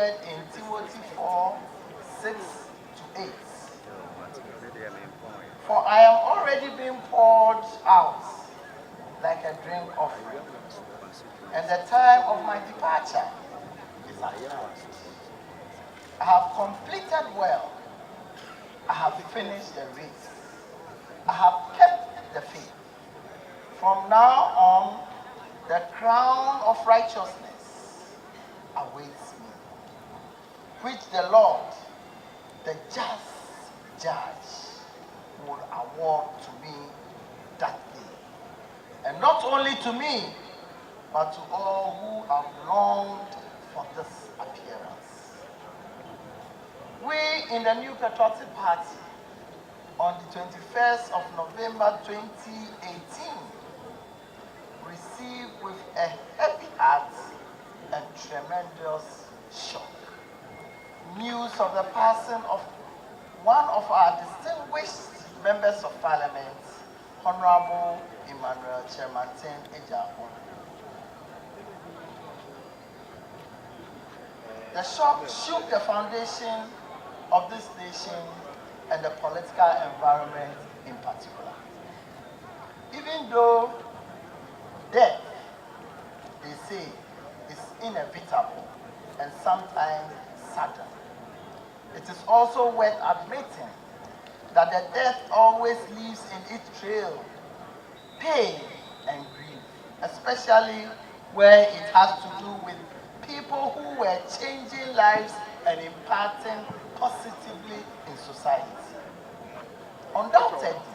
recorded in Timothy 4:6-8. For I am already being poured out like a drink offering, and the time of my departure is at hand. I have completed well. I have finished the race. I have kept the faith. From now on, the crown of righteousness awaits me, which the Lord, the just judge, will award to me that day. And not only to me, but to all who have longed for this appearance. We in the New Patriotic Party, on the 21st of November 2018, received with a heavy heart and tremendous shock news of the passing of one of our distinguished members of Parliament, Honorable Emmanuel Agyarko. The shock shook the foundation of this nation and the political environment in particular. Even though death, they say, is inevitable and sometimes sudden, it is also worth admitting that the death always leaves in its trail pain and grief, especially where it has to do with people who were changing lives and impacting positively in society. Undoubtedly,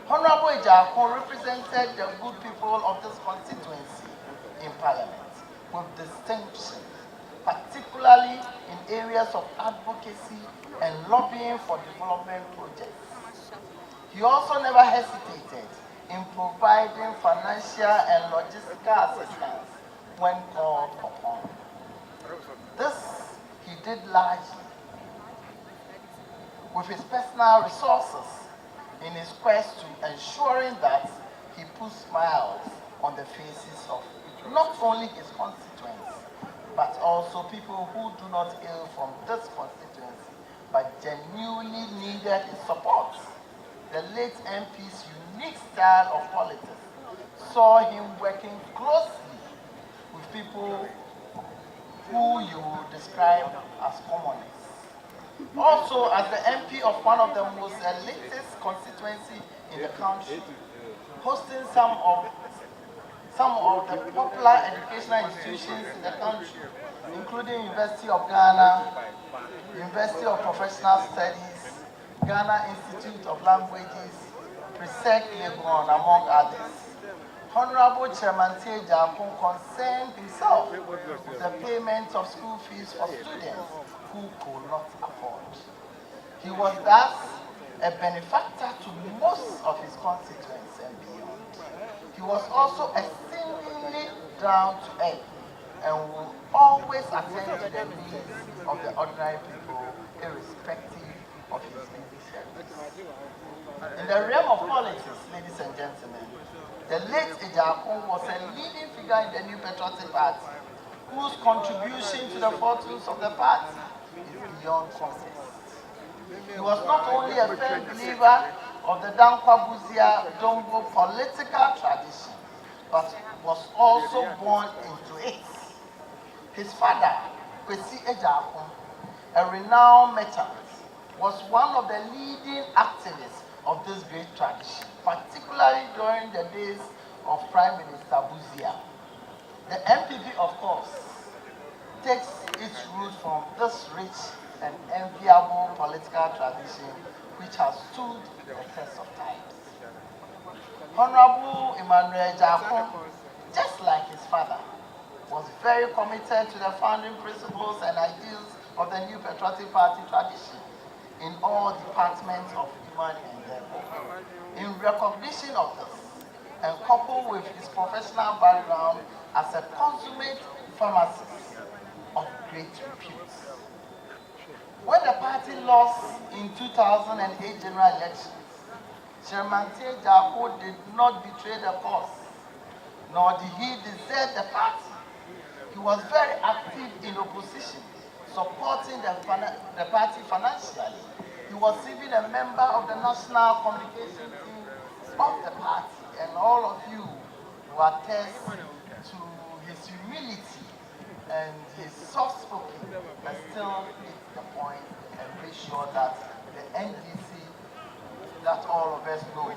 Honorable Agyarko represented the good people of this constituency in Parliament with distinction, particularly in areas of advocacy and lobbying for development projects. He also never hesitated in providing financial and logistical assistance when called upon. This he did largely with his personal resources in his quest to ensuring that he put smiles on the faces of not only his constituents, but also people who do not hail from this constituency, but genuinely needed his support. The late MP's unique style of politics saw him working closely with people who you would describe as commoners. Also, as the MP of one of the most elitist constituencies in the country, hosting some of the popular educational institutions in the country, including University of Ghana, University of Professional Studies, Ghana Institute of Languages, Presec Legon, among others. Honorable Chairman Agyarko concerned himself with the payment of school fees for students who could not afford. He was thus a benefactor to most of his constituents and beyond. He was also extremely down to earth and will always attend to the needs of the ordinary people, irrespective of his leadership. In the realm of politics, ladies and gentlemen, the late Agyarko was a leading figure in the New Patriotic Party, whose contribution to the fortunes of the party is beyond contest. He was not only a firm believer of the Kwabena Dombo political tradition, but was also born into it. His father, Agyarko, a renowned merchant, was one of the leading activists of this great tradition, particularly during the days of Prime Minister Buzia. The NPP, of course, takes its roots from this rich and enviable political tradition which has stood the test of times. Honorable Emmanuel Agyarko, just like his father, was very committed to the founding principles and ideals of the New Patriotic Party tradition in all departments of human endeavor. In recognition of this, and coupled with his professional background as a consummate pharmacist of great repute. When the party lost in 2008 general elections, Chairman Agyarko did not betray the cause, nor did he desert the party. He was very active in opposition supporting the party financially. He was even a member of the national communication team of the party, and all of you will attest to his humility and his soft-spoken, but still hit the point and make sure that the NDC that all of us know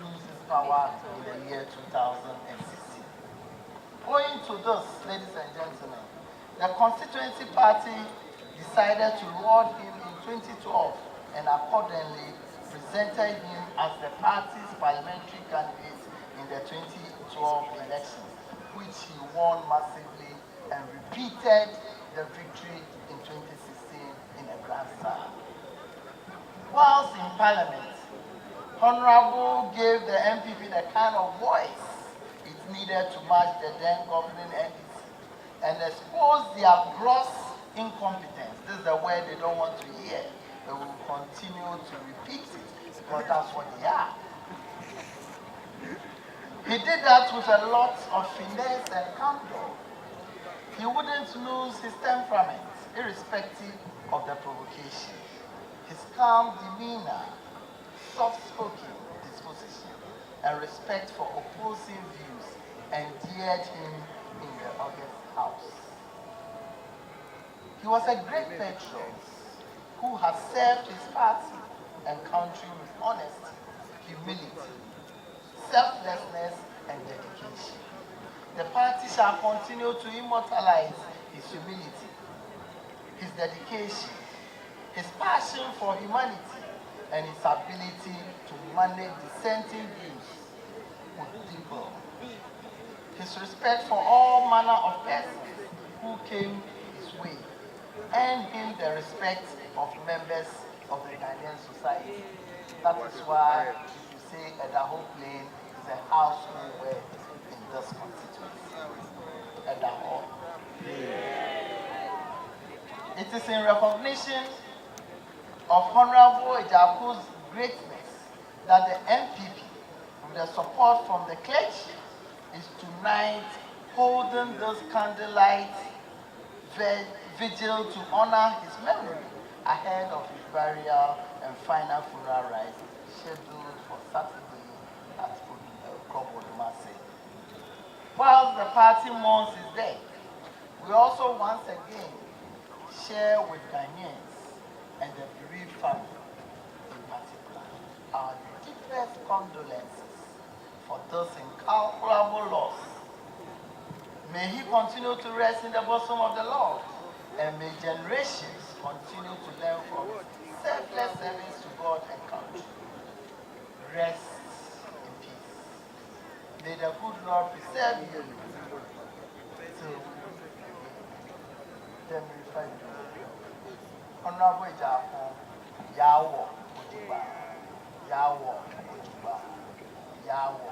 loses power in the year 2016. Owing to this, ladies and gentlemen, the constituency party decided to reward him in 2012 and accordingly presented him as the party's parliamentary candidate in the 2012 elections, which he won massively and repeated the victory in 2016 in a grand style. Whilst in Parliament, Honorable gave the NPP the kind of voice it needed to match the then governing NDC and expose their gross incompetence. This is the word they don't want to hear, but we will continue to repeat it because that's what they are. He did that with a lot of finesse and candor. He wouldn't lose his temperament, irrespective of the provocation. His calm demeanor, soft-spoken disposition, and respect for opposing views endeared him in the August House. He was a great patriot who has served his party and country with honesty, humility, selflessness, and dedication. The party shall continue to immortalize his humility, his dedication, his passion for humanity, and his ability to manage dissenting views with people. His respect for all manner of persons who came his way earned him the respect of members of the Ghanaian society. That is why you say Edaho Plain is a household word in this constituency. Edaho. It is in recognition of Honorable Agyarko's greatness that the NPP, with the support from the clergy, is tonight holding this candlelight vigil to honor his memory ahead of his burial and final funeral rites scheduled for Saturday at Kwabena. While the party mourns his death, we also once again share with Ghanaians and the bereaved family in particular our deepest condolences for this incalculable loss. May he continue to rest in the bosom of the Lord, and may generations continue to learn from his selfless service to God and country. Rest in peace. May the good Lord preserve you till them refer you. Honorable Agyarko, Yawo Ojuba, Yawo Ojuba, Yawo.